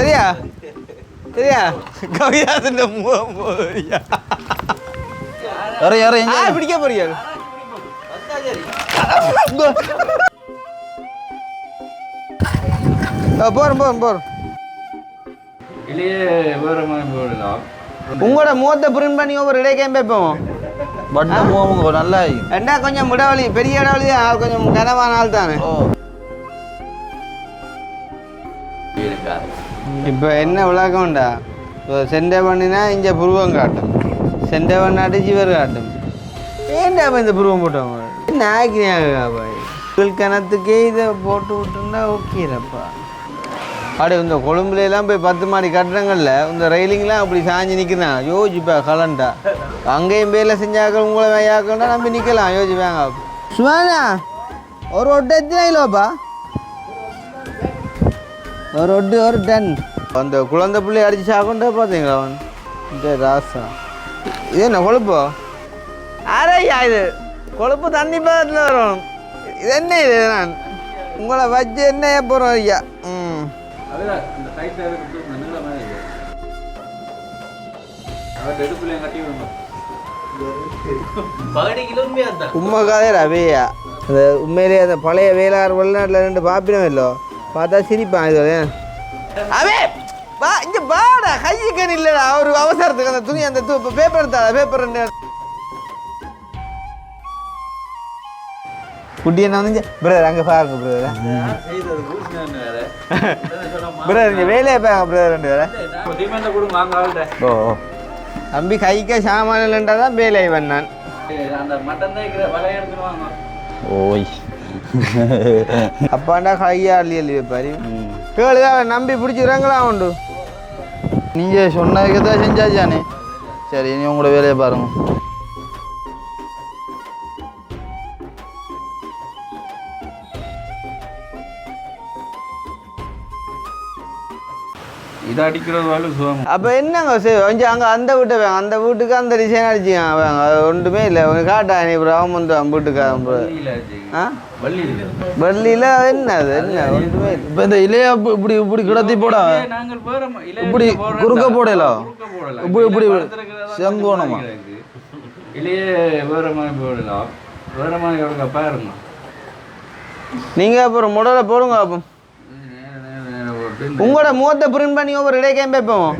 சரியா சரியா கவிதாசன் போறியா பிடிக்க போறியா போறோம் உங்களோட முகத்தை பிரிண்ட் பண்ணி ஒவ்வொரு இடைக்கையும் வைப்போம் நல்லா ரெண்டா கொஞ்சம் முடவழி பெரிய இடவழி கொஞ்சம் கனவான ஆள் தானே இப்போ என்ன விளக்கம்டா இப்போ செண்டை பண்ணினா இங்கே புருவம் காட்டும் செண்டை பண்ணாட்டு ஜீவர் காட்டும் ஏன்டா இந்த புருவம் போட்டவங்க என்ன ஆக்கினாங்க கணத்துக்கே இதை போட்டு விட்டுருந்தா ஓகேப்பா அப்படி இந்த கொழும்புலாம் போய் 10 மாடி கட்டுறங்கள்ல இந்த ரயிலிங்லாம் அப்படி சாஞ்சு நிற்கிறான் யோசிப்பா கலண்டா அங்கேயும் பேரில் செஞ்சாக்கள் உங்களை வையாக்கண்டா நம்பி நிற்கலாம் யோசிப்பாங்க சுமானா ஒரு ஒட்டு எத்தனை கிலோப்பா ஒரு ஒட்டு ஒரு டன் அந்த குழந்தை பிள்ளை அடித்து சாக்கண்டா பார்த்தீங்களா அவன் இந்த ராசா இது என்ன கொழுப்போ ஆரையா இது கொழுப்பு தண்ணி பக்கத்தில் வரும் இது என்ன இது நான் உங்களை வச்சு என்ன போகிறோம் ஐயா உண்மைக்காதே ரவையா அந்த உண்மையிலே அந்த பழைய வேளாண் வெளிநாட்டில் 2 பாப்பினம் இல்லோ பார்த்தா சிரிப்பான் இது அவே வா இங்கே வாடா கையுக்கன் இல்லைடா ஒரு அவசரத்துக்கு அந்த துணி அந்த பேப்பர் எடுத்தா பேப்பர் குட்டி என்ன வந்து பிரதர் அங்கே பாருங்க பிரதர் இங்கே வேலையை பாருங்க பிரதர் 2 வேற ஓ தம்பி கைக்க சாமான இல்லைன்றா தான் வேலை பண்ணான் ஓய் அப்பாண்டா கையா அள்ளி பாரு கேளுதான் நம்பி பிடிச்சிக்கிறாங்களா உண்டு நீங்கள் சொன்னதுக்கு தான் செஞ்சாச்சானே சரி நீ உங்களோட வேலையை பாருங்க இது அடிக்கிறது சுகம் அப்போ என்னங்க கொஞ்சம் அங்கே அந்த வீட்டை வேங்க அந்த வீட்டுக்கு அந்த டிசைன் அடிச்சுங்க வேங்க அது ஒன்றுமே இல்லை காட்டா நீ அவன் வந்து வீட்டுக்கு வள்ளியில் என்ன அது என்ன ஒன்றுமே இல்லை இப்போ இந்த இலையை இப்படி இப்படி கிடத்தி போட இப்படி குறுக்க போடலாம் இப்படி செங்கோணமா இலையே வேற மாதிரி போடலாம் வேற மாதிரி பாருங்க நீங்கள் அப்புறம் முடலை போடுங்க அப்போ உங்களோட முகத்தை பிரிண்ட் பண்ணி ஒவ்வொரு இடைக்கையும் வைப்போம்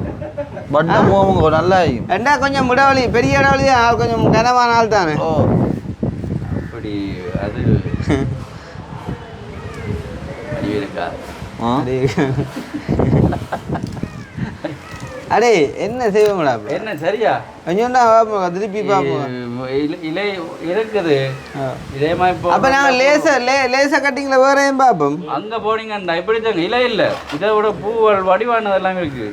நல்லா ரெண்டா கொஞ்சம் முடவழி பெரிய இடவழி கொஞ்சம் கனவான ஆள் தானே அப்படி அது அடே என்ன செய்வோம்டா என்ன சரியா கொஞ்சம் தான் பார்ப்போம் திருப்பி பார்ப்போம் இலை இருக்குது இதே மாதிரி அப்போ நாங்கள் லேசர் கட்டிங்கில் வேறையும் பார்ப்போம் அங்கே போனீங்கண்டா இப்படி தாங்க இலை இல்லை இதை விட பூவல் வடிவானது எல்லாமே இருக்குது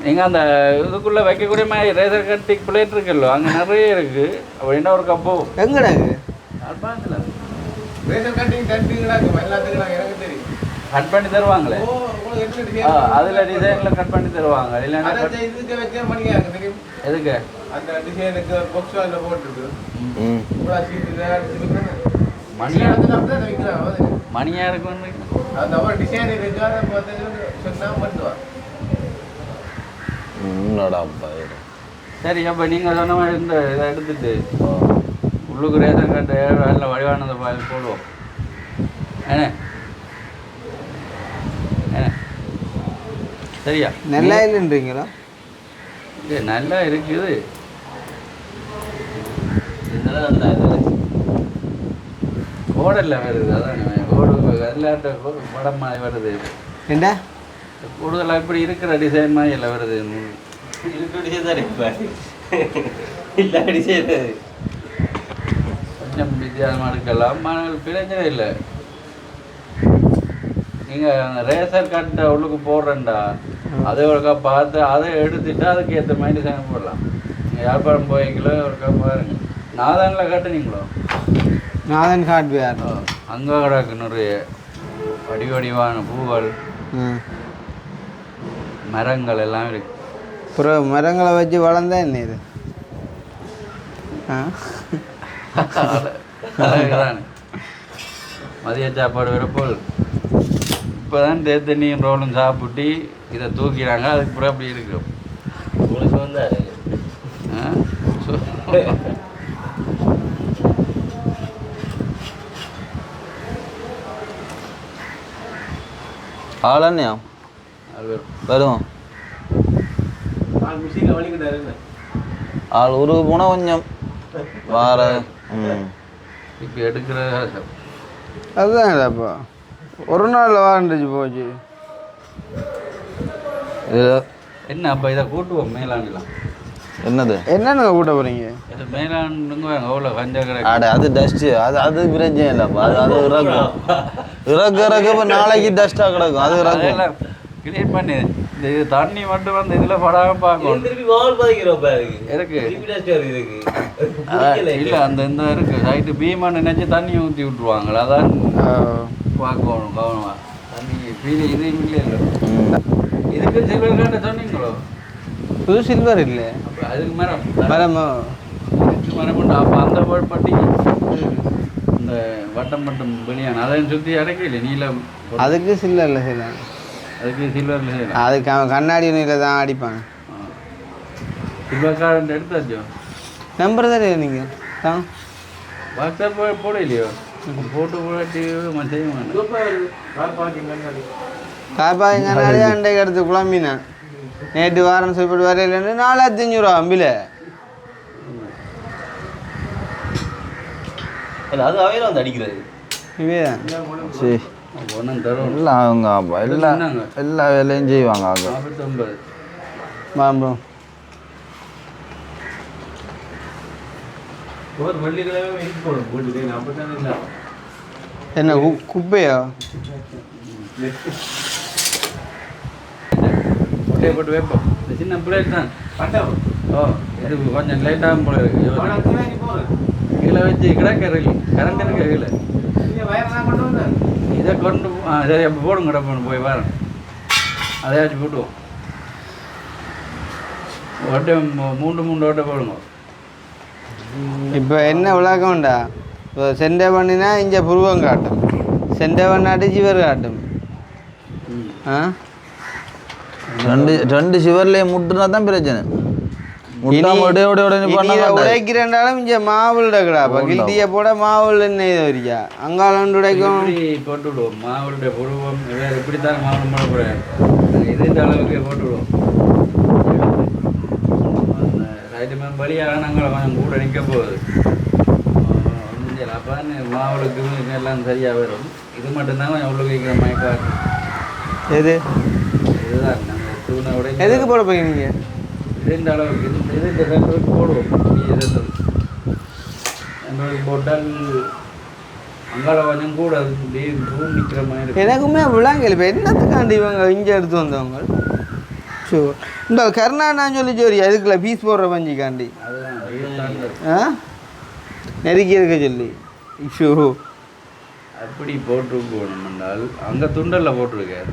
நீங்கள் அந்த இதுக்குள்ளே வைக்கக்கூடிய மாதிரி ரேசர் கட்டிங் பிளேட் இருக்குல்ல அங்கே நிறைய இருக்குது அப்படின்னா ஒரு கப்போ எங்கடாங்க ரேசர் கட்டிங் எல்லாத்துக்கும் எனக்கு தெரியும் கட் பண்ணி தருவாங்களே அதில் டிசைனில் கட் பண்ணி தருவாங்க இல்லைன்னா எதுக்கு அந்த டிசைனுக்கு பாக்ஸ் அதில் போட்டுருக்கு மணியாக இருக்கும் அந்த டிசைன் இருக்கு அதை பார்த்து சொன்னால் பண்ணுவான் சரி அப்போ நீங்கள் சொன்ன மாதிரி இந்த இதை எடுத்துட்டு உள்ளுக்கு ரேஷன் கார்டு நல்ல வடிவானதை போடுவோம் ஏன்னா சரியா நல்லா இல்லைன்றீங்களா இல்லை நல்லா இருக்குது கோடல்ல வருது அதான் கோடு எல்லாட்ட படம் மாதிரி வருது என்ன கூடுதலாக இப்படி இருக்கிற டிசைன் மாதிரி எல்லாம் வருது இருக்கிற டிசைன் தான் இப்போ இல்லை டிசைன் கொஞ்சம் வித்தியாசமாக இருக்கலாம் ஆனால் பிரச்சனை இல்லை நீங்கள் அந்த ரேசர் கார்டை உள்ளுக்கு போடுறேன்டா அதை ஒருக்கா பார்த்து அதை எடுத்துட்டு அதுக்கு ஏற்ற மாதிரி டிசைன் போடலாம் நீங்கள் வியாபாரம் போய்ங்களோ ஒருக்கா பாருங்க நாதானில் காட்டுனீங்களோ நாதன் ஹார்ட்வேர் அங்கே கிடக்கு நிறைய வடிவான பூக்கள் மரங்கள் எல்லாம் இருக்கு அப்புறம் மரங்களை வச்சு வளர்ந்தா என்ன இது மதிய சாப்பாடு வரப்போல் இப்போ தான் தேத்தண்ணியும் ரோலும் சாப்பிட்டு இதை தூக்கிறாங்க. அதுக்கு பிறகு அப்படி இருக்கும். உங்களுக்கு வந்தாரு ஆளன்யா வரும் ஆள் ஊருக்கு போனால் கொஞ்சம் வார இப்போ எடுக்கிற அதுதான் இல்லைப்பா ஒரு நாளில் வாரண்டுச்சு போச்சு. என்ன அப்போ இதை கூட்டுவோம் மேலாண்டுலாம். என்னது என்னென்ன கூட்ட போகிறீங்க? இது மேலாண்டுங்க அவ்வளோ கஞ்சா கடை. அது டஸ்ட்டு அது பிரச்சனை இல்லைப்பா. அது இறக்கும் இறக்க இப்போ நாளைக்கு டஸ்ட்டாக கிடக்கும். அது இறக்கும் கிளீன் பண்ணி இந்த இது தண்ணி மட்டும் வந்து இதில் படாமல் பார்க்கணும். இருக்கு இல்லை அந்த இந்த இருக்கு சைட்டு பீமா நினைச்சு தண்ணி ஊற்றி விட்ருவாங்களா. அதான் பார்க்கணும் கவனமாக. தண்ணி ஃபீல் இது இல்லை இல்லை இதுக்கு சில்வர் காட்ட சொன்னீங்களோ? புது சில்வர் இல்லை அதுக்கு மரம் மரமா மரம் உண்டு. அப்போ அந்த பட்டி இந்த வட்டம் மட்டும் வெளியான அதையும் சுற்றி அடைக்கல நீளம். அதுக்கு சில்வரில் செய்யலாம். அதுக்கு சில்வரில் செய்யலாம். அதுக்கு அவன் கண்ணாடி நீரில் தான் அடிப்பாங்க. Silver card எடுத்தாச்சோ? நம்பர் தானே நீங்கள் தான் வாட்ஸ்அப் போட இல்லையோ? போட்டு போட்டு செய்ய கார்பாய் கண்ணாடி அண்டைக்கு எடுத்து குழம்பினேன். நேற்று வாரம் சொல்லிட்டு வரையிலேருந்து 4500 அம்பில. அது அவையில வந்து அடிக்கிறது இவேதான் சரி ஒன்றும் தரும் எல்லாம் அவங்க எல்லா வேலையும் செய்வாங்க. ஆக 49 பாம்பு ஒரு வெள்ளிக்கிழமை போடும் போட்டு அப்படி இல்லை. என்ன குப்பையா? கொட்டையை போட்டு வைப்போம். இந்த சின்ன பிளேட் தான். ஓ இது கொஞ்சம் லேட்டாகும் போல இருக்கு. கீழே வச்சு கிடக்க கரண்ட் இருக்க கீழே இதை கொண்டு சரி அப்போ போடுங்க கிடப்போம் போய் வரேன். அதையாச்சும் போட்டுவோம். ஓட்டை 3 ஓட்டை போடுங்க. இப்போ என்ன விளக்கம்டா? இப்போ செண்டை பண்ணினா இங்கே புருவம் காட்டும், செண்டை பண்ணாட்டி சிவர் காட்டும். ஆ ரெண்டு சிவர்லேயே முட்டுனா தான் பிரச்சனை. உடைக்கிறேன்டாலும் இங்கே மாவுள் கிடாப்பா கில்ட்டியை போட மாவுள் என்ன இது வரியா அங்காளண்டு உடைக்கும் போட்டு விடுவோம். மாவுளுடைய புருவம் இப்படித்தான் மாவுள் போடக்கூடாது. இது இந்த அளவுக்கு போட்டு விடுவோம். பலியாக நாங்கள் கொஞ்சம் கூட நிற்க போகுது. அப்போ மாவுளுக்கு எல்லாம் சரியாக வரும். இது மட்டும்தான் கொஞ்சம் உள்ளுக்கு வைக்கிற மயக்கா. எது இதுதான் நாங்கள் தூணை உடை எதுக்கு போட போய் நீங்கள்? இந்த அளவுக்கு இது இந்த ரெண்டருக்கு போடுவோம். ரெண்டருக்கு போட்டால் அங்கால கொஞ்சம் கூட தூண் நிற்கிற மாதிரி. எனக்குமே விளாங்கல. இப்போ என்னத்துக்காண்டி இவங்க இங்கே எடுத்து வந்தவங்க? ஷோ இந்த கருணான்னு சொல்லி சோரி அதுக்குள்ள பீஸ் போடுற பஞ்சிக்காண்டி ஆ நெருக்கி இருக்க சொல்லி ஷோ அப்படி போட்டு போகணும்னால் அங்கே துண்டலில் போட்டிருக்கேன்.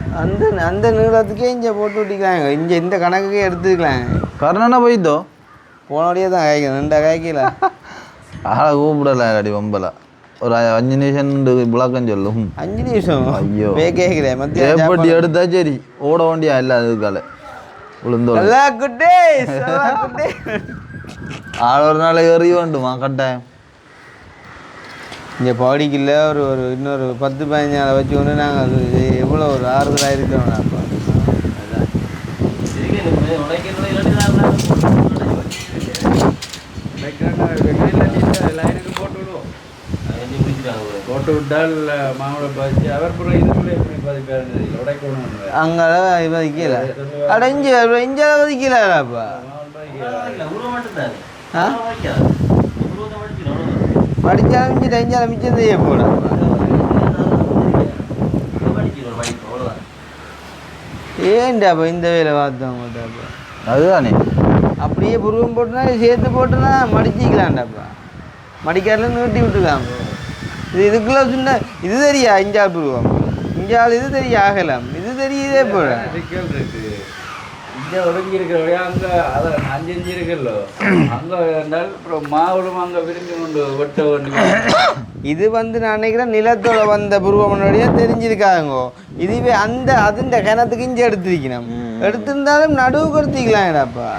அந்த நீளத்துக்கே இங்கே போட்டு விட்டிக்கலாங்க. இங்கே இந்த கணக்குக்கே எடுத்துக்கலாங்க. கருணா போயிட்டோ போனோடையே தான் காய்க்கணும். 2 காய்க்கல ஆளை கூப்பிடல அடி வம்பல ஒரு 5 நிமிஷம் விளக்கம் சொல்லும். 5 நிமிஷம் ஐயோ கேட்கிறேன். எப்படி எடுத்தா சரி ஓட வேண்டியா இல்லை அதுக்கால விழுந்தோ ஆள் ஒரு நாளைக்கு எறிய வேண்டுமா கட்டாயம். இங்கே பாடிக்கில்ல ஒரு இன்னொரு 10-15 நாளை வச்சுக்கொண்டு நாங்கள் அது எவ்வளோ ஒரு ஆறுதலாக இருக்கிறோம். அப்போ போட்டு விட்டால் மாவுளை பாதிச்சு அவர் உடைக்கணும். அங்கெல்லாம் வதிக்கல அடைஞ்சு இஞ்சால வதிக்கலாப்பா. படித்தாலும் மிஞ்சிட்டு இஞ்சால மிச்சம் செய்ய போடாப்பா. ஏன்டாப்பா இந்த வேலை பார்த்தவங்கட்டாப்பா? அதுதானே அப்படியே புருவம் போட்டுனா சேர்த்து போட்டுனா மடிச்சிக்கலாம்டாப்பா. மடிக்காரில் நீட்டி விட்டுக்கலாம். இதுக்குள்ள சொன்ன இது தெரியா இஞ்சால் புருவம், இஞ்சால் இது தெரிய ஆகலாம், இது தெரிய இதே போல இங்கே ஒடுங்கி இருக்கிற அங்கே அதை 5 இருக்குல்லோ அங்கே இருந்தால் அப்புறம் மாவுளும் அங்கே விரும்பி கொண்டு வெட்ட வேண்டிய இது வந்து நான் நினைக்கிறேன் நிலத்தோட வந்த புருவமனுடைய தெரிஞ்சிருக்காங்கோ. இதுவே அந்த அதுண்ட கிணத்துக்கு இஞ்சி எடுத்திருக்கணும். எடுத்திருந்தாலும் நடுவுக்கு எடுத்திக்கலாம்டாப்பா.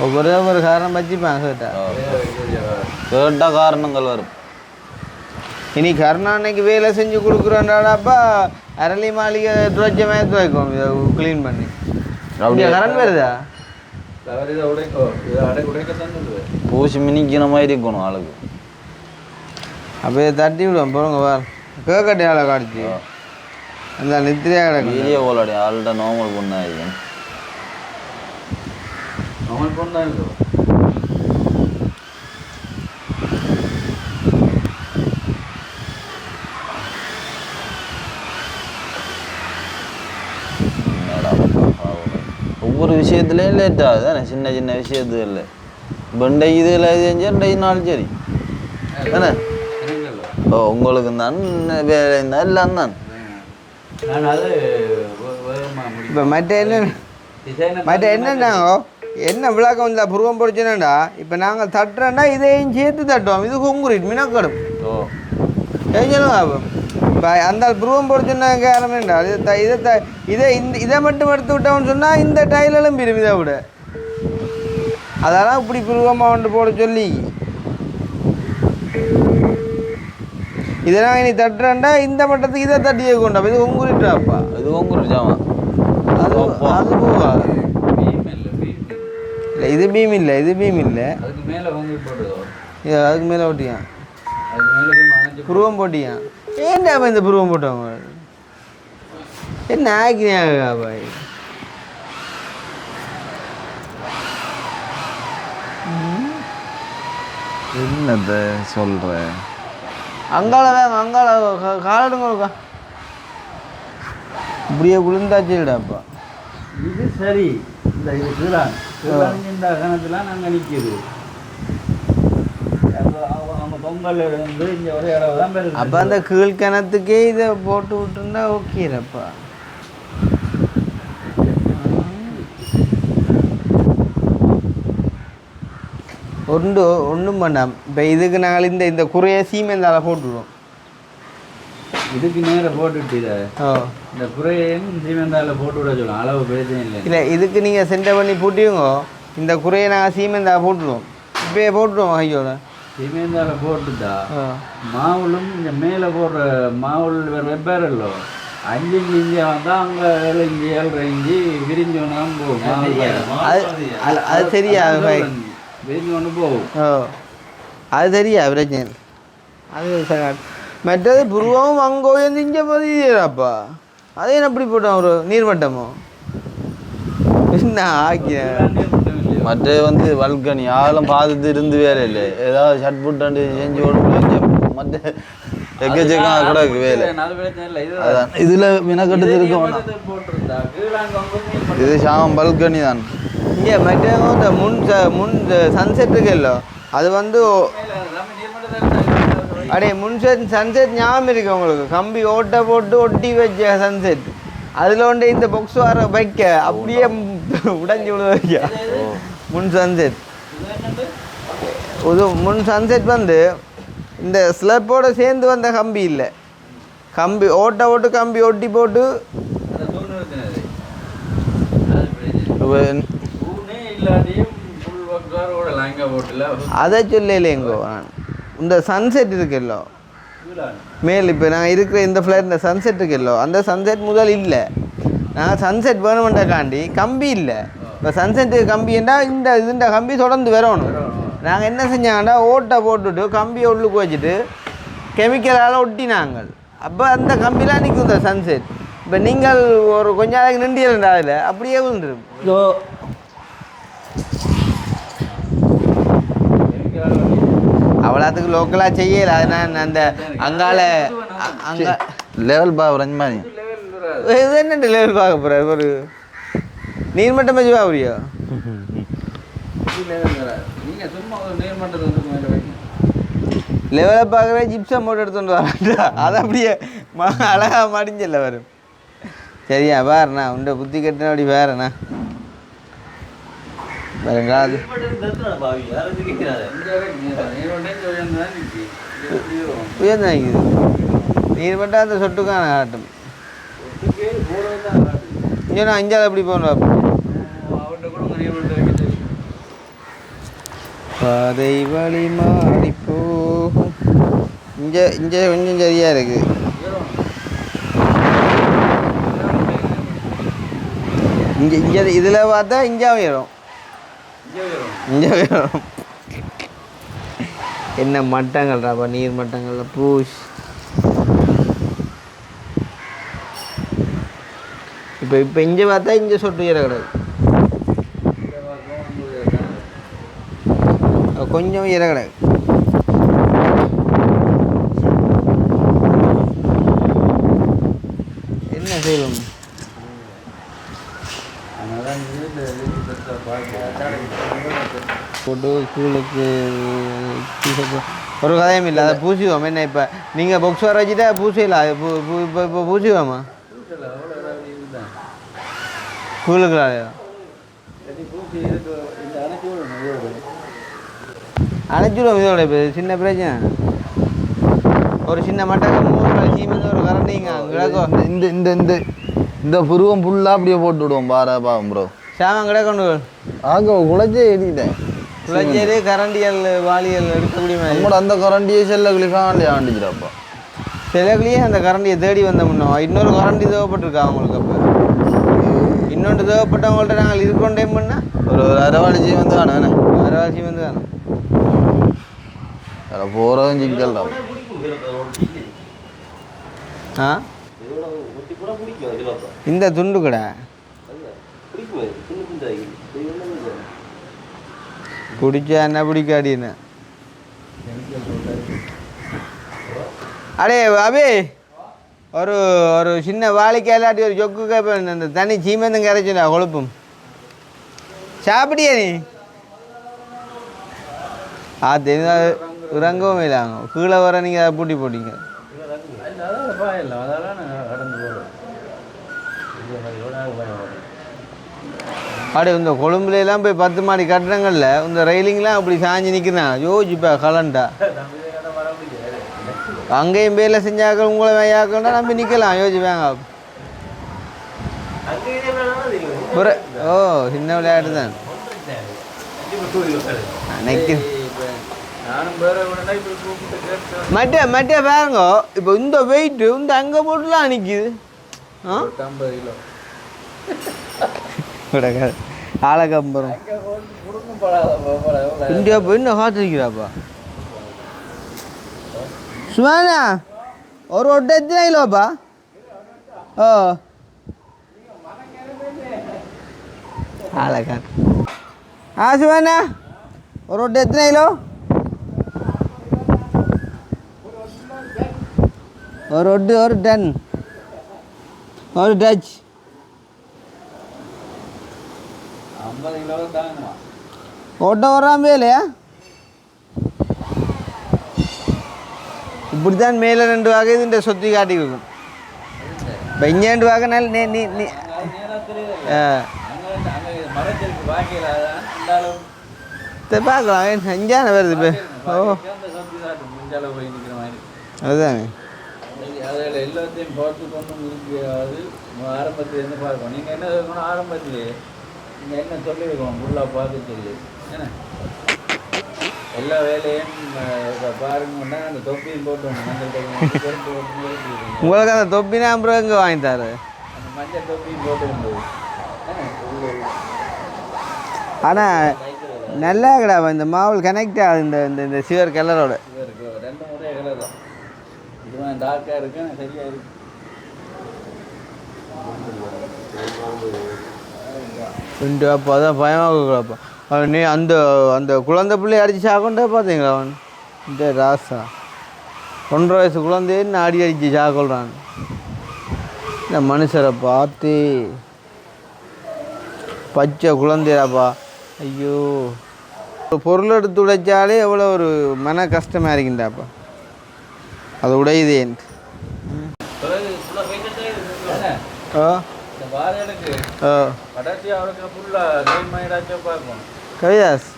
ஒவ்வொரு காரணம் வச்சுப்பாங்க கேட்டால் காரணங்கள் வரும். இனி கருணாநிதிக்கு வேலை செஞ்சு கொடுக்குறோன்றாடாப்பா அரளி மாளிகை துவைச்ச மாதிரி துவைக்கும் இதை க்ளீன் பண்ணி. அப்படியே கரண்ட் வருதா? பூசி மினிக்கிற மாதிரி இருக்கணும் ஆளுக்கு. அப்படியே தட்டி விடுவோம் போங்க வா கேட்கட்டே ஆளை காடிச்சு அந்த நித்திரியாக கிடக்கும் வீடியோ போலாடி ஆள்கிட்ட நார்மல் பொண்ணாயிருக்கும். நார்மல் பொண்ணு தான் இருக்கும். ஒவ்வொரு விஷயத்துலையும் லேட் ஆகுது தானே, சின்ன சின்ன விஷயத்துல பெண்டை இதில் செஞ்சால் 2 நாள் சரி தானே. ஓ உங்களுக்கு தான் வேலை இருந்தால் எல்லாம் தான். இப்போ மற்ற என்னன்னாங்கோ என்ன விளக்கம் இருந்தால் புருவம் பொறிச்சுனாண்டா இப்போ நாங்கள் தட்டுறோன்னா இதையும் சேர்த்து தட்டுவோம். இது கொங்குரிட் மினக்கடும். ஓ ஏன் சொல்லுங்க இப்போ அந்த புருவம் பொறிச்சுன்னா காரணம்டா இதை மட்டும் எடுத்து விட்டோம்னு சொன்னால் இந்த டைலெல்லாம் பிரிவு இதை விட அதெல்லாம் இப்படி புருவமாக கொண்டு போட சொல்லி இதெல்லாம் நீ தட்டுறேன்டா இந்த மட்டத்துக்கு இதை தட்டியே கொண்டா இது கொங்குரிட்டாப்பா. இது கொங்குரிட்டாமா அது போவா இல்லை இது பீம் இல்லை இது பீம் இல்லை அதுக்கு மேலே வந்து போடுதோ அதுக்கு மேலே ஓட்டியான் அதுக்கு மேலே புருவம் போட்டியான். ஏன்டா இந்த புருவம் போட்டவங்க என்ன ஆக்கினியா பாய்? என்னத்த சொல்ற அங்கால வேங்க அங்கால காலடுங்கக்கா இப்படியே குளிர்ந்தாச்சுடாப்பா. இது சரி இந்த இது கீழான் இந்த கணத்தில் நாங்கள் நிற்கிது அவங்க பொங்கல் வந்து இங்கே ஒரே இடம் தான் பெருது. அப்போ அந்த கீழ் கிணத்துக்கே இதை போட்டு விட்டுருந்தா ஓகேப்பா. ஒன்றும் பண்ணாம். இப்போ இதுக்கு நாங்கள் இந்த குறைய சீமெந்தால போட்டுவிடுவோம். இதுக்கு நேராக போட்டுட்டு இந்த குறையையும் சீமெந்தால போட்டு விட சொல்லலாம். அளவு பிரச்சனை இல்லை. இல்லை இதுக்கு நீங்கள் சென்டை பண்ணி போட்டியுங்க. இந்த குறையை நாங்கள் சீமெந்தால போட்டுருவோம். இப்போயே போட்டுருவோம் ஐயோட சீமெந்தால போட்டுட்டா மாவுளும் இந்த மேலே போடுற மாவுள் வேறு வெவ்வேறு இல்லை 5 இஞ்சி வந்தால் அங்கே 7 இஞ்சி 7 இஞ்சி விரிஞ்சு ஒன்று தான் போகும். அது சரியா விரிஞ்சு ஒன்று போகும். அது சரியா பிரச்சனை. அது மற்றது புருவமும் அங்கோயும் திஞ்ச பதிப்பா. அதே எப்படி போட்டோம் ஒரு நீர்மட்டமோ என்ன ஆக்கிய மற்ற வந்து வல்கனி ஆளும் பார்த்துட்டு இருந்து வேலை இல்லை. ஏதாவது ஷட் புட்டாண்டு செஞ்சு மற்ற எக்கச்சக்கம் கூட வேலை. அதான் இதில் மினக்கட்டு இருக்கும். இது சாமம் பல்கனி தான். இங்கே மற்ற இந்த முன் சன்செட் இருக்குல்ல அது வந்து அப்படியே சன்செட் ஞாபகம் இருக்கு உங்களுக்கு. கம்பி ஓட்டை போட்டு ஒட்டி வச்ச சன்செட் அதில் ஒன்று இந்த பாக்ஸ் வர வைக்க அப்படியே உடஞ்சி விட வைக்க முன் சன்செட். முன் சன்செட் வந்து இந்த ஸ்லப்போடு சேர்ந்து வந்த கம்பி இல்லை. கம்பி ஓட்டை போட்டு கம்பி ஒட்டி போட்டு அதை சொல்லலைங்கோ. நான் இந்த சன்செட் இருக்குல்லோ மேல் இப்போ நான் இருக்கிற இந்த ஃப்ளைட் இந்த சன்செட் இருக்குல்லோ அந்த சன்செட் முதல் இல்லை. நாங்கள் சன்செட் வேணுமெண்டாக்காண்டி கம்பி இல்லை. இப்போ சன்செட்டு கம்பின்னா இந்த கம்பி தொடர்ந்து வரணும். நாங்கள் என்ன செஞ்சாங்கண்டா ஓட்டை போட்டுட்டு கம்பியை உள்ளுக்கு வச்சுட்டு கெமிக்கலால் ஒட்டினாங்க. அப்போ அந்த கம்பிலாம் நிற்கும் இந்த சன்செட். இப்போ நீங்கள் ஒரு கொஞ்ச நாளைக்கு நின்றுடா அதில் அப்படியே விழுந்துடும். அவ்வளோத்துக்கு லோக்கலாக செய்யலை. அது நான் அந்த அங்கால அங்கே லெவல் பாக்குறேன் மாதிரி இது என்ன லெவல் பார்க்க போகிறேன் ஒரு நீர்மட்டம் வச்சு பாக்குறியா? லெவலை பார்க்கவே ஜிப்சம் போட்டு எடுத்துட்டு வரா. அதை அப்படியே அழகாக மடிஞ்சல வரும். சரியா பாருண்ணா உண்ட புத்தி கட்டினபடி வேறண்ணா வருங்காது உயர்ந்தாக்குது நீர் பட்டா அந்த சொட்டுக்கான காட்டும் இங்கே நான் அஞ்சாவது எப்படி போகணும் பாதை வழி மாறி போகும் இங்கே இங்கே கொஞ்சம் சரியாக இருக்குது இங்கே இங்கே இதில் பார்த்தா இங்கே உயரும் இங்கே உயரும் என்ன மட்டங்கள்டாப்பா நீர் மட்டங்கள்ல பூஷ் இப்போ இங்கே பார்த்தா இங்கே சொட்டு உயர கிடக்கு கொஞ்சம் உயர கிடக்கு என்ன செய்யணும் போட்டு ஸ்கூலுக்கு ஒரு கதையும் இல்லை அதை பூசிவோம் என்ன இப்போ நீங்கள் புக்ஸ் வர வச்சுட்டா பூசிடலாம் இப்போ பூசிவோமா ஸ்கூலுக்கு அணைச்சிடுவோம் இதோட இப்போ சின்ன பிரச்சனை ஒரு சின்ன மட்டை சீமெந்து ஒரு கரண்டிங்க கிடக்கும் இந்த இந்த இந்த இந்த புருவம் ஃபுல்லாக அப்படியே போட்டு விடுவோம் பாவம் ப்ரோ சாமம் கிடக்கொண்டு ஆக குழச்சே எழுதிட்டேன் குழச்சேரி கரண்டியல் வாளியல் எடுக்கக்கூடிய மாதிரி நம்மளோட அந்த கரண்டியை செல்லக்குளிக்காண்டி ஆண்டிச்சிடாப்பா சிலக்குள்ளேயே அந்த கரண்டியை தேடி வந்த முன்னோம் இன்னொரு கரண்டி தேவைப்பட்டிருக்கா அவங்களுக்கு அப்போ இன்னொன்று தேவைப்பட்டவங்கள்ட்ட நாங்கள் இருக்கொண்டே பண்ணால் ஒரு அரவாளிச்சி வந்து காணே அரவாசி வந்து காணும் அதில் போகிறதும் சிக்கல் தான் ஆ இந்த துண்டு கடை பிடிச்சா என்ன பிடிக்காடின்னு அடே அபி ஒரு ஒரு சின்ன வாழைக்காலாட்டி ஒரு சொக்கு கேட்பேன் அந்த தண்ணி சீமெந்தும் கரைச்சுடா கொழுப்பும் சாப்பிட்டியா நீ தெரியாது இறங்கவும் இல்லாங்க கீழே வர நீங்கள் அதை பூட்டி போட்டீங்க அப்படி இந்த கொழும்புலாம் போய் 10 மாடி கட்டடங்களில் இந்த ரயிலிங்லாம் அப்படி சாஞ்சு நிற்கிறான் யோசிப்பா கலண்டா அங்கேயும் பேரில் செஞ்சாக்கள் உங்களை வையாக்கண்டா நம்பி நிற்கலாம் யோசிப்பாங்க ஓ சின்ன விளையாட்டு தான் மட்டே பாருங்க இப்போ இந்த வெயிட்டு இந்த அங்கே போட்டுலாம் நிற்கிது ஆளக்கம்பரம் இந்தியா போய் இன்னும் காத்திருக்கிறாப்பா சுமானா ஒரு ஒட்டை எத்தனை கிலோப்பா ஓ ஆளக்கா சுமானா ஒரு ஒட்டை எத்தனை கிலோ ஒரு ஒட்டு ஒரு டன் ஒரு டச் 50 கிலோ தாங்கம்மா ஓட்டம் வராமே இல்லையா இப்படித்தான் மேலே 2 வகை இந்த சொத்தி காட்டி இருக்கும் இப்போ இங்கே 2 வகை நாள் நீ பார்க்கலாம் அஞ்சான வருது இப்போ ஓ அதுதாங்க அதில் எல்லாத்தையும் பார்த்து கொண்டு முடியாது ஆரம்பத்துலேருந்து பார்க்கணும் நீங்கள் என்ன இருக்கணும் ஆரம்பத்திலே நீங்கள் என்ன சொல்லியிருக்கோம் ஃபுல்லாக பார்த்து சொல்லி ஏன்னா எல்லா வேலையும் பாருங்கன்னா அந்த தொப்பியும் போட்டு உங்களுக்கு அந்த தொப்பினா அப்புறம் எங்கே வாங்கி தரு அந்த மஞ்சள் தொப்பியும் போட்டு ஆனால் நல்லா கிடையாது இந்த மாவுள் கனெக்ட் ஆகுது இந்த இந்த இந்த சிவர் கலரோட 2 முறை கலர் தான் இதுவும் டார்க்காக இருக்கு சரியாக இருக்கு அப்போ அதான் பயமாகப்பா நீ அந்த அந்த குழந்தை பிள்ளைய அடித்து சாக்கொண்டே பார்த்தீங்களா அவன் இந்த ராசா 1.5 வயசு குழந்தைன்னு அடித்து சாக்கொள்றான் இந்த மனுஷரை பார்த்து பச்சை குழந்தையாப்பா ஐயோ ஒரு பொருள் எடுத்து உடைச்சாலே எவ்வளோ ஒரு மன கஷ்டமாக இருக்குண்டாப்பா அது உடையுதேன்ட்டு ஓ இந்த வாழைகளுக்கு ஓ கடைசி அவருக்கு ஃபுல்லாக க்ளீன் பண்ணிடாச்சும் பார்ப்போம். கவிதாஸ்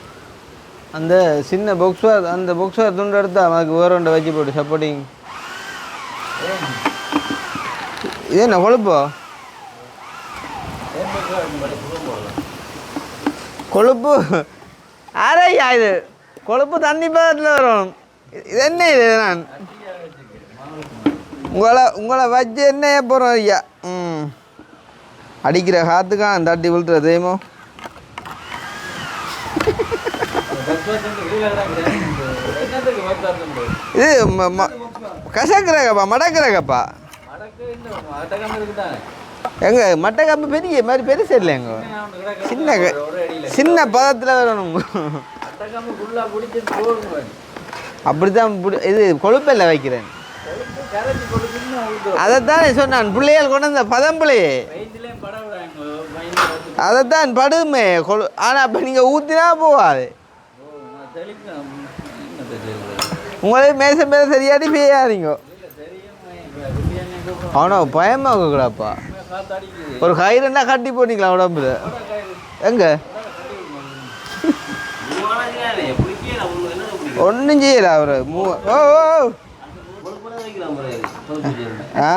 அந்த சின்ன பொக்ஸ்வார் அந்த பொக்ஸ்வார் துண்டு எடுத்தா அதுக்கு வேற ஒன்றை வச்சு போட்டு சப்போர்ட்டிங் இது என்ன கொழுப்போ கொழுப்பு ஆரையா இது கொழுப்பு தண்ணி பதத்தில் வரும் இது என்ன இது நான் உங்களை வச்சு என்ன போகிறோம் ஐயா அடிக்கிற காத்துக்கான் தட்டி விழுத்துற தெரியுமோ இது கசக்கிறகப்பா மடக்கிறகப்பா எங்க மட்டை கம்பு பெரிய மாதிரி பெருசு இல்லைங்க சின்ன சின்ன பதத்தில் வரணும் அப்படித்தான் இது கொழுப்பில்ல வைக்கிறேன் அதைத்தான் சொன்னான் பிள்ளைகள் கொண்டு வந்த பதம்பிள்ளையே அதைத்தான் படுமே ஆனால் அப்போ நீங்கள் ஊற்றினா போகாது உங்களுக்கு மேசம் மேலே சரியாடி பேயாதீங்க அவனா பயமாக இருக்கக்கூடாப்பா ஒரு கயிறுன்னா கட்டி போட்டீங்களா உடம்புல எங்க ஒன்றும் செய்யல அவரு ஓ ஆ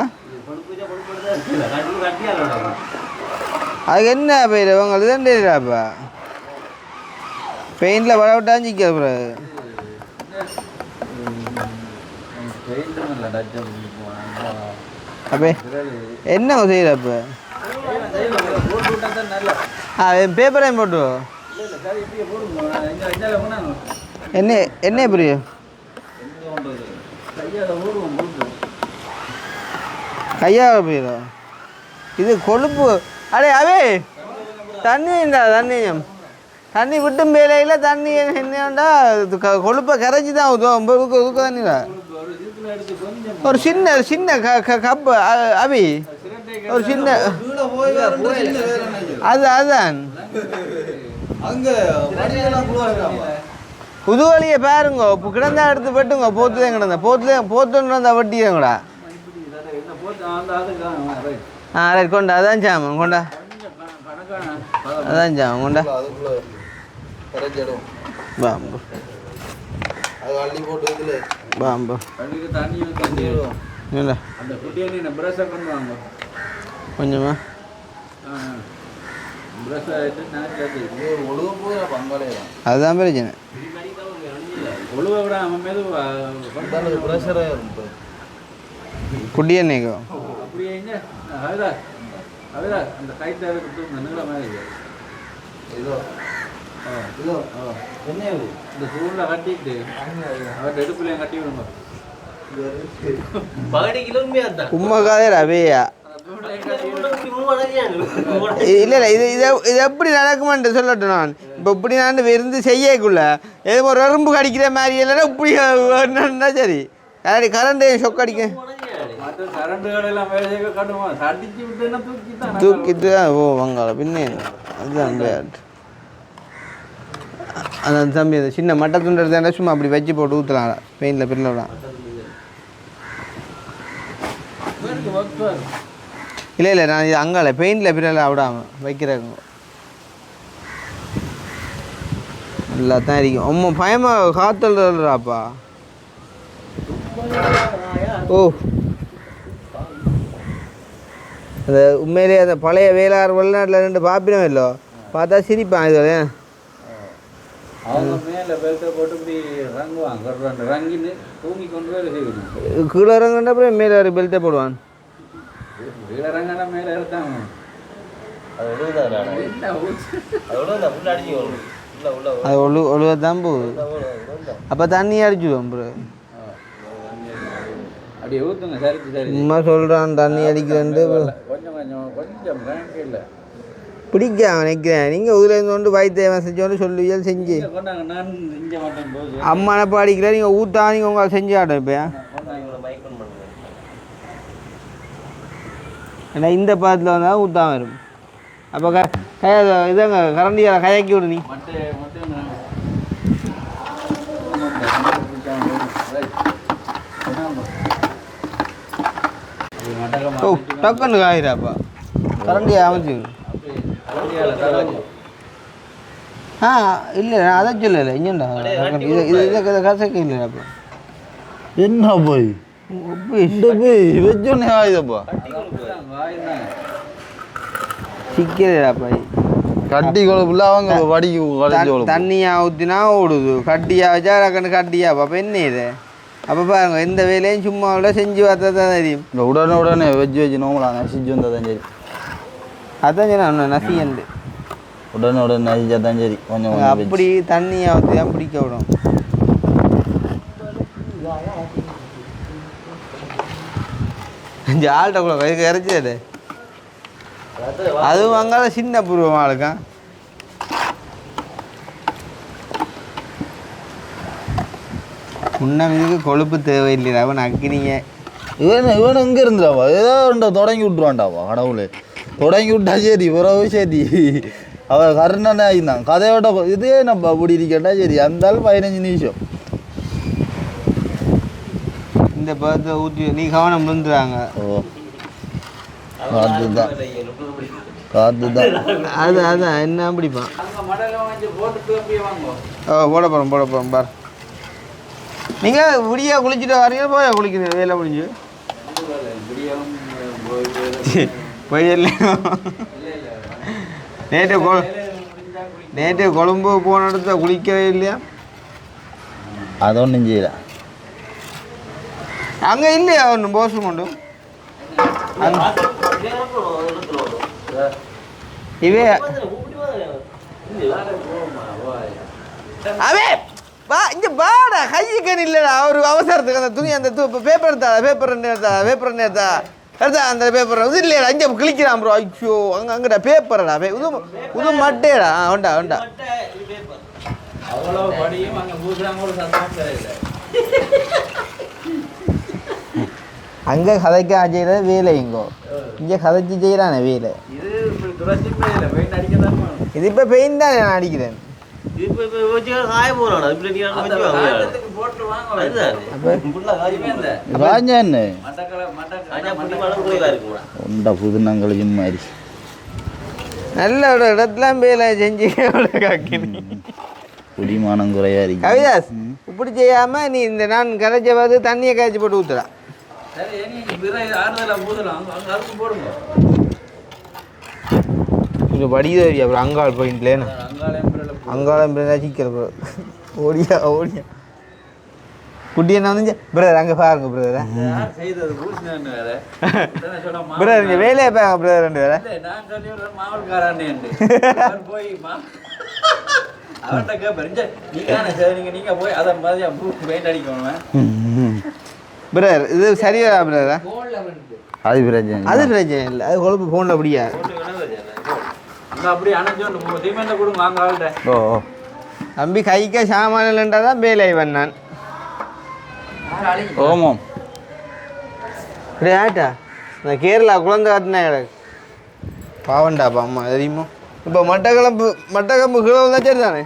அதுக்கு என்ன பயிர் உங்களுக்கு தான் தெரியலாப்பா பெயிண்டில் வள விட்டான்னு சிக்க அப்புறம் அப்போ என்ன செய்யறப்ப பேப்பரையும் போட்டு என்ன என்ன புரியும் கையாக போயிடும் இது கொழுப்பு அடே அவே தண்ணி இல்லா தண்ணி விட்டும் வேலையில் தண்ணி என்னண்டா கொழுப்பை கரைச்சி தான் ஊற்ற தண்ணிடா ஒரு சின்ன சின்ன கப்பு அவி ஒரு சின்ன அதுதான் புது வழியை பாருங்க இப்போ கிடந்தா எடுத்து வெட்டுங்க போத்துதான் கிடந்த போத்துன்னு வந்தா வட்டிங்கடா ரைட் கொண்டா அதான் சாமன் கொண்டா அதான் சாமன் கொண்டா பாம்பு பாம்பு கொஞ்சமா அதுதான் பிரச்சனை குட்டி என்னைக்கோ உண்மைக்காதே ரவியா இல்லை இல்லை இது எப்படி நடக்குமான்ட்டு சொல்லட்டும் நான் இப்போ இப்படி நான் விருந்து செய்யக்குள்ள ஏதோ ஒரு எறும்பு கடிக்கிற மாதிரி இல்லைன்னா இப்படி என்னன்னா சரி யாராடி கரண்ட் ஷொக் அடிக்க தூக்கிட்டு ஓ வங்காள பின்னே அதுதான் பேட் அதான் தம்பி அந்த சின்ன மட்டை துண்டு எடுத்தாண்டா சும்மா அப்படி வச்சு போட்டு ஊற்றலாம் பெயிண்டில் பிரில் விடலாம் இல்லை இல்லை நான் இது அங்கால பெயிண்டில் பிறல விடாமல் வைக்கிறேங்க எல்லாத்தான் இருக்கும் அம்மா பயமாக காத்தல்றாப்பா ஓ அந்த உண்மையிலே அந்த பழைய வேளார் வெளிநாட்டில் ரெண்டு பாப்பினம் இல்லோ பார்த்தா சிரிப்பான் இது கீழே இறங்கின அப்புறம் மேலே ஒரு பெல்ட்டை போடுவான் அது ஒழுவதான் போகுது அப்போ தண்ணி அடிச்சுடுவோம் ப்ரோ சும்மா சொல்கிறான் தண்ணி அடிக்கிறேன்ட்டு பிடிக்காம நிற்கிறேன் நீங்கள் ஊர்லேருந்து கொண்டு வயிற்று செஞ்சோன்னு சொல்லுவீங்க செஞ்சு அம்மானப்போ அடிக்கிறேன் நீங்கள் ஊற்றா நீங்கள் உங்களை செஞ்சு ஆட்டம் இப்போ ஏன்னா இந்த பாதத்தில் வந்தால் ஊற்றாம வரும் அப்போ இதாங்க கரண்டியால் கயக்கி விடு நீ ஓ டக்குன்னு காயிறாப்பா கரண்டி அமைச்சு இல்லை நான் அதை சொல்லலை இங்கேண்டா இது கசக்கு இல்லை அப்போ என்ன போய் இந்த போய் வெஜ்ஜொன்னே ஆயுதப்பா சிக்கிறப்பா கட்டி கொழுப்புல அவங்க வடிக்கு தண்ணியாக ஊற்றினா ஓடுது கட்டியாக வச்சா கண்டு கட்டியாப்பா அப்போ என்ன இது அப்போ பாருங்க எந்த வேலையும் சும்மா விட செஞ்சு பார்த்தா தான் தெரியும் இந்த உடனே வெஜ் நோம்பலாம் நசிச்சு வந்தால் தான் சரி அதான் சரி நசியண்டு உடனே நசிச்சா தான் சரி கொஞ்சம் அப்படி தண்ணியாக ஊற்றி தான் பிடிக்க விடும் ஆள்கிட்ட கூட கைக்கு இறச்சிடு அதுவும் அங்கால சின்ன பூர்வம் ஆளுக்கா முன்னம் இதுக்கு கொழுப்பு தேவையில்லை அவன் அக்கினிங்க இவன் எங்கே இருந்துடாவா ஏதோ உண்டா தொடங்கி விட்டுருவான்டாவா கடவுளே தொடங்கி விட்டா சரி உறவு சரி அவள் கருணனே ஆகிருந்தான் கதையோட இதே நம்ம அப்படி இருக்கட்டா சரி அந்தாலும் 15 நிமிஷம் இந்த பழத்தை ஊற்றி நீ கவனம் விழுந்துறாங்க ஓ காத்துதான் அதான் என்ன பிடிப்பான் ஓ போட போகிறோம் பார் நீங்கள் விடியா குளிச்சுட்டு வரீங்க போய் குளிக்கணும் வேலை முடிஞ்சு போயிடல நேற்று கொழும்பு போன இடத்துல குளிக்கவே இல்லையா அதை ஒன்றும் செய்யல அங்கே இல்லையா ஒன்று போஸ் கொண்டு இவே அவே வா இங்கே வாடா கையுக்கன் இல்லைடா ஒரு அவசரத்துக்கு அந்த துணி அந்த பேப்பர் எடுத்தா அந்த பேப்பர் இது இல்லையடா இங்கே கிளிக்கிறான் ப்ரோ ஐயோ அங்கடா பேப்பரடா இது மட்டேடா உண்டா அங்கே கதைக்க செய்யறது வேலை இங்கோ இங்கே கதைச்சி செய்யறானே வேலை இது இப்போ பெயின் தான் நான் அடிக்கிறேன் புதுநங்களுக்கு மாதிரி நல்ல ஒரு இடத்துல வேலை செஞ்சு குடிமானம் குறையா இருக்கு கவிதாஸ் இப்படி செய்யாம நீ இந்த நான் கரைச்ச பார்த்து தண்ணியை காய்ச்சி போட்டு ஊத்துறா வடிதேவி அப்புறம் அங்காள் போயின்ட்லேன்னு அங்காளம் சீக்கிரம் ஓடியா குட்டி என்ன வந்து பிரதர் அங்கே பாருங்க பிரதர் பிரதர் இங்கே வேலையை பாருங்க பிரதர் ரெண்டு வேலை பிரதர் இது சரியா பிரதரா அது பிரச்சனை இல்லை அது கொழுப்பு ஃபோனில் அப்படியா தம்பி கைக்க சாமான்லன்றா தான் வேலை பண்ணான் ஓமம் ஆட்டா நான் கேரளா குழந்தை காட்டினா எனக்கு பாவண்டாப்பா அம்மா தெரியுமோ இப்போ மட்டக்கிழம்பு கிலோ தான் சரி தானே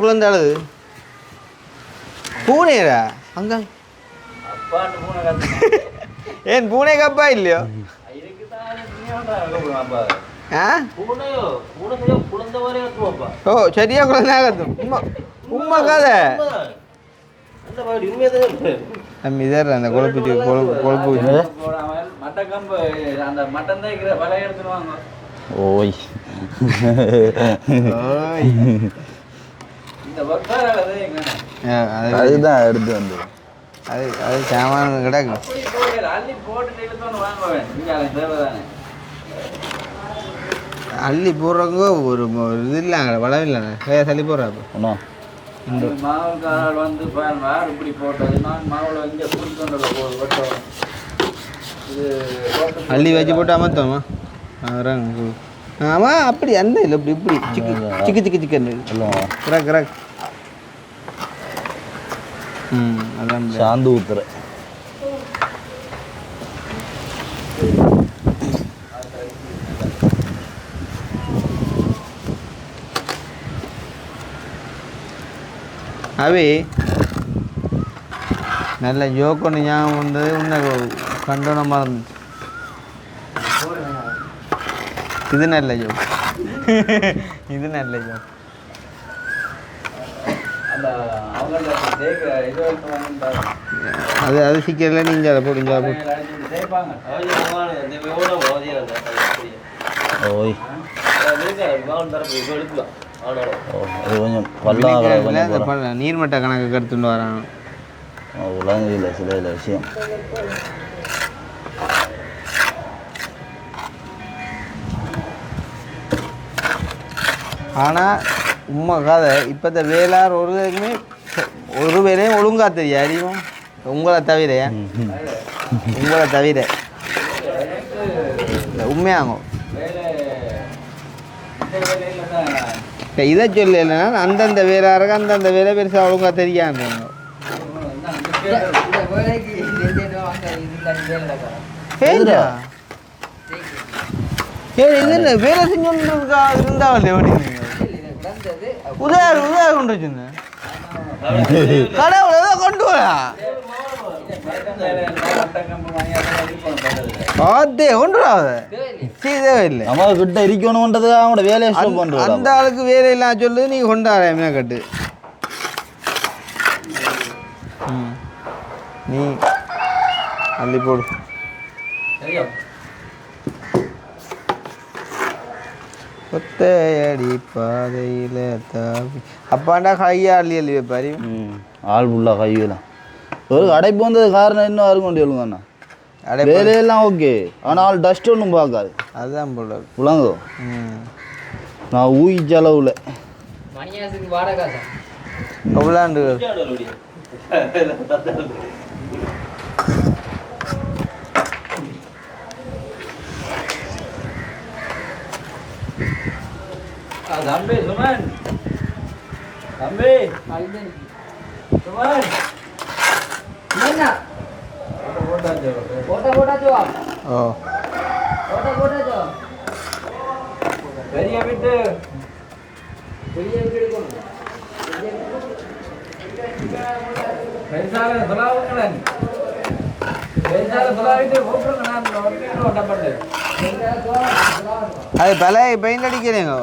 குழந்தை அழுது பூனேடா அங்க ஏன் பூனே கப்பா இல்லையோ ஓ சரியா குழந்தை கத்தும் உண்மை கதை மிதர் அந்த கொழுப்பு ஓய் அதுதான் எடுத்து வந்து அது சாமான கிடக்கு அள்ளி போடுறவங்க ஒரு இது இல்லைங்க வளம் இல்லைண்ணே வேறு தள்ளி போடுறாப்ப ஒன்றும் மாவுக்காரர் வந்து இப்படி போட்டது நான் மாவுல இங்கே குடிக்கொண்டு அள்ளி வச்சு போட்டு அமர்த்தோமா ஆமாம் அப்படி அந்த இல்லை இப்படி இப்படி சிக்கன் கிராக் அதான் சாந்து ஊத்துற அவே நல்ல ஜோக் ஒன்று ஞாபகம் வந்தது உன்னை கண்டோன மறந்துச்சு. இது நல்ல ஜோக். இது நல்ல ஜோக். அது அது சிக்கல நீங்கள் அதை போடுங்க. ஓய் கொஞ்சம் பல்ல நீர்மட்ட கணக்கு எடுத்துட்டு வரான். உலகம் இல்லை சில இல்லை விஷயம். ஆனால் உண்மை கதை இப்போத்த வேளார் ஒரு வேலையும் ஒழுங்கா தெரியும் அறிவும் உங்களை தவிர உண்மையாகும். இதை சொல்லலைன்னா அந்தந்த வேளாருக்கு அந்தந்த வேலை பெருசாக ஒழுங்கா தெரியாங்க. இது வேலை செஞ்சோன்றதுக்கா இருந்தாவல்ல உதயா கொண்டு வச்சுருந்தேன் கடவுள் ஏதோ கொண்டு வரா பார்த்தே கொண்டு வராத செய்தே இல்லை. நம்ம கிட்ட இருக்கணும்ன்றது அவனோட வேலையை அந்த ஆளுக்கு வேலை இல்லாம சொல்லு நீ கொண்டாட மேக்கட்டு நீ அள்ளி போடு. ஒத்தையடி பாதையில் தாவி அப்பாண்டா கையா அள்ளி அள்ளி வைப்பாரு. ஆள் ஃபுல்லாக கையெல்லாம் ஒரு அடைப்பு வந்தது காரணம் இன்னும் யாரும் கொண்டு சொல்லுங்கண்ணா. வேலையெல்லாம் ஓகே ஆனால் டஸ்ட் ஒன்றும் பார்க்காது. அதுதான் போல புலங்கோ நான் ஊகிச்ச அளவில் அவ்வளாண்டு தம்பி சுமன் தம்பி சுமன் என்ன போட்டாச்சோ ஓ போட்டாச்சோ பெரிய விட்டு எடுக்கணும் பெருசாக சொல்லாவுங்களேன் பெருசாக சொல்லாவிட்டு போட்டுருங்க. நான் ஓட்டப்பட்டு அது பழைய பெயிண்ட் அடிக்கிறீங்க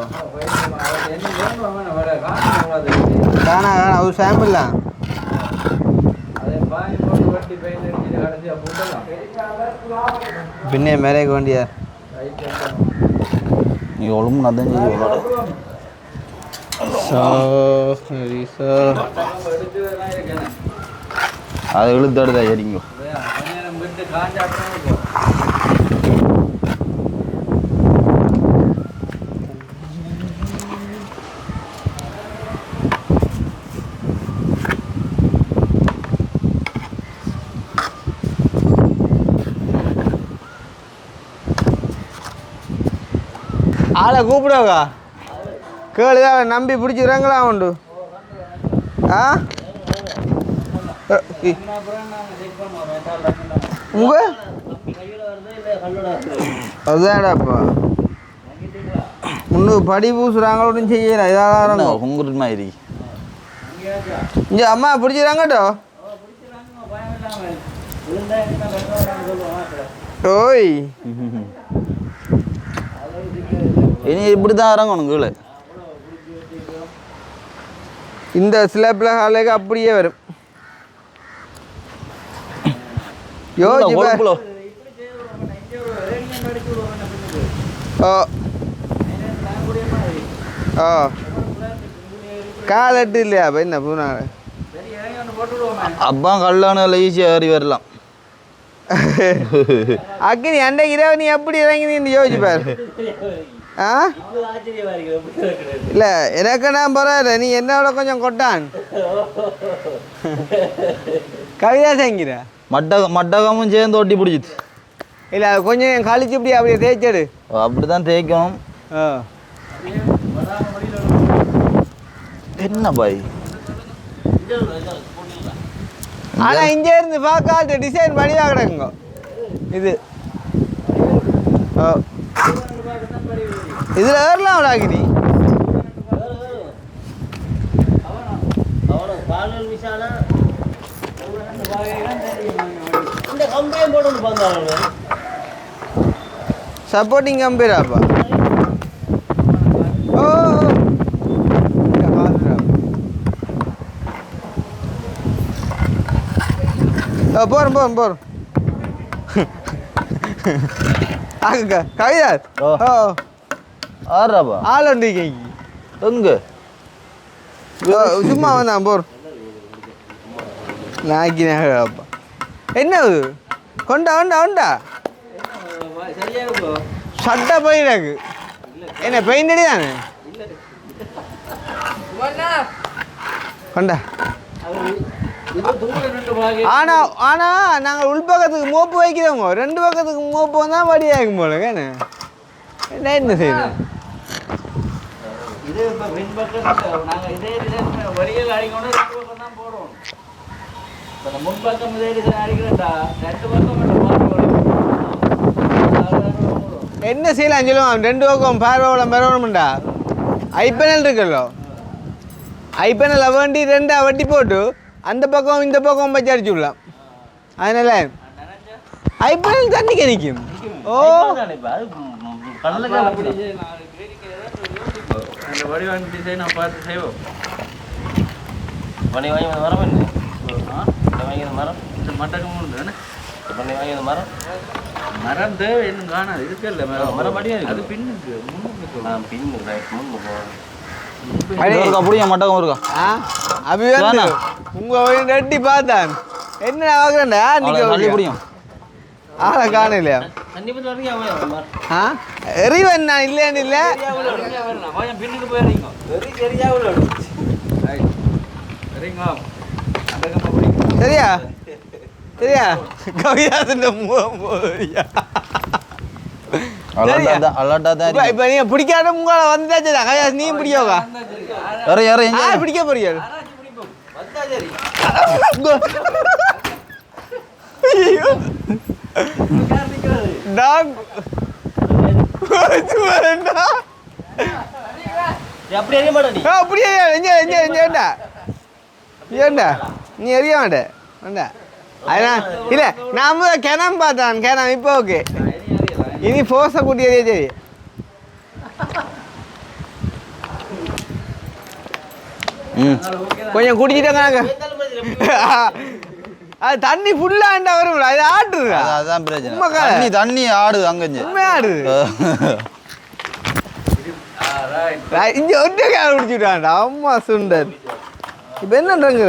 காணா அது சாம்பிள் தான். பின்னே மேலேக்கு வேண்டிய நீ ஒழுங்கு நதான் அதை இழுத்தடுதா ஏறிங்க. ஆளை கூப்பிடுவா கேளுதான் நம்பி பிடிச்சிக்கிறாங்களா உண்டு. ஆ உங்க அதுதான்டாப்பா முன்னு படி பூசுறாங்களோன்னு செய்யல இதாக உங்க மாதிரி இங்கே அம்மா பிடிச்சிக்கிறாங்கட்டோ. ஓய் இனி இப்படி தான் இறங்கணும் கீழே. இந்த ஸ்லாப்ல ஹாலுக்கு அப்படியே வரும். யோசிச்சு ஓ காலட்டு இல்லையா என்ன பூனா அப்பா கல்லான ஈஸியாக ஏறி வரலாம். அக்கினி அன்றைக்கு இரவு நீ எப்படி இறங்கினு யோசிச்சு பாரு. ஆ இல்லை எனக்கு நான் பரவாயில்ல நீ என்னோட கொஞ்சம் கொட்டான் கவிதா செங்கிற மட்டகமும் சேர்ந்து ஒட்டி பிடிச்சிது. இல்லை அது கொஞ்சம் கழிச்சு இப்படி அப்படியே தேய்ச்சடு. அப்படி தான் தேய்க்கணும். என்ன பாய் ஆனால் இங்கே இருந்து பார்க்காத டிசைன் வடிவாக கிடக்குங்க இது. இதில் ஏறலாம் விடாக்கினி இந்த கம்பையும் போட்டு வந்தாங்க சப்போர்ட்டிங் கம்பேராப்பா ஓ போறோம் கவிதா ஓ ஆறாப்பா ஆளுண்டு எங்க சும்மா வந்தான் போர் நாக்கினாப்பா என்ன அது கொண்டா சட்டை போயிடாக்கு என்ன பெயிண்ட் அடி தானே கொண்டா ஆனா நாங்கள் உள்பக்கத்துக்கு மோப்பு வைக்கிறோங்க 2 பக்கத்துக்கு மோப்பு வந்தால் வடியாகும் போல என்ன செய்யணும் இது இப்போ பின்பக்கம் நாங்கள் இதே வரிகள் அடிக்கணும் 2 பக்கம் தான் போடுறோம் இப்போ முன்பக்கம் இதே அடிக்கிறேன்டா 2 பக்கம் என்ன செய்யலாம் சொல்லுவான் 2 பக்கம் பெறணும்டா ஐப்பனல் இருக்குல்லோ ஐப்பனலை வேண்டி 2 வட்டி போட்டு அந்த பக்கம் இந்த பக்கம் வச்சு அடிச்சு விடலாம் அதனால ஐப்பனல் தண்ணிக்கு நிற்கும் ஓ அந்த வடிவான டிசைன் நான் பார்த்து செய்வோம் பண்ணி வாங்கி மரம் என்ன வாங்கி மரம் இந்த மட்டகம் உண்டு பண்ணி வாங்கி மரம் மரம் தேவை இன்னும் காணாது இதுக்கு இல்லை மரம் படியாது அது பின்னுக்கு அப்படியே மட்டகம் இருக்கா அப்படி வந்து உங்க ரெட்டி பார்த்தான் என்ன வாங்குறேன்டா தள்ளி பிடிக்கும் ஆளை காணலையா கண்டிப்பாக வரைக்கும் எறிவன் நான் இல்லைன்னு இல்லை பின்னுக்கு போயிருங்க சரிங்களா சரியா கவிதாசன் இப்ப நீங்க பிடிக்காத உங்களை வந்துட்டாச்சு கவிதாஸ் நீயும் பிடிக்கோக்கா பிடிக்க போறீங்க அப்படியே ஏண்டா நீ எறிய மாட்டேன் அதான் இல்லை நாம கிணம் பார்த்தான் கிணம் இப்போ ஓகே இனி ஃபோர்ஸை கூட்டி எறிய சரி கொஞ்சம் குடிச்சிட்டாங்க அது தண்ணி ஃபுல்லாண்டா வரும் அது ஆடுது அதான் பிரச்சனை தண்ணி ஆடு அங்கஞ்சு ஆடுது இங்க ஒற்றை குடிச்சுட்டான்டா அம்மா சுண்டர் இப்போ என்னன்றது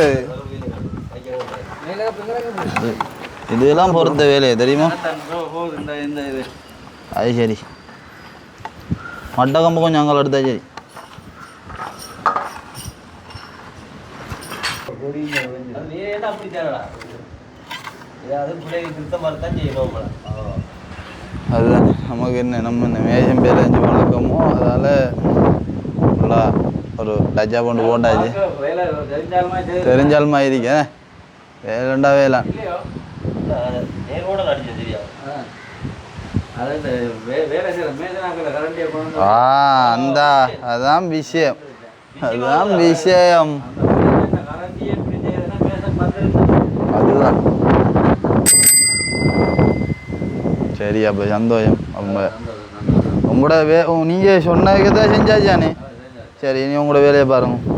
இதெல்லாம் பொறுத்த வேலையை தெரியுமா அது சரி மட்டை கம்பு கொஞ்சம் அங்கே எடுத்தா சரி அதுதான் நமக்கு என்ன நம்ம இந்த மேஷம் பேர் அஞ்சு வழக்கமோ அதால் நல்லா ஒரு லஜ்ஜா கொண்டு போட்டாச்சு தெரிஞ்சாலுமா இருக்கேன் வேலைண்டா வேலை அந்த அதான் விஷயம் அதுதான் சரி அப்போ சந்தோஷம் அப்போ உங்களோட நீங்கள் சொன்னதுக்கு தான் செஞ்சாச்சானே சரி இனி உங்களோட வேலையை பாருங்க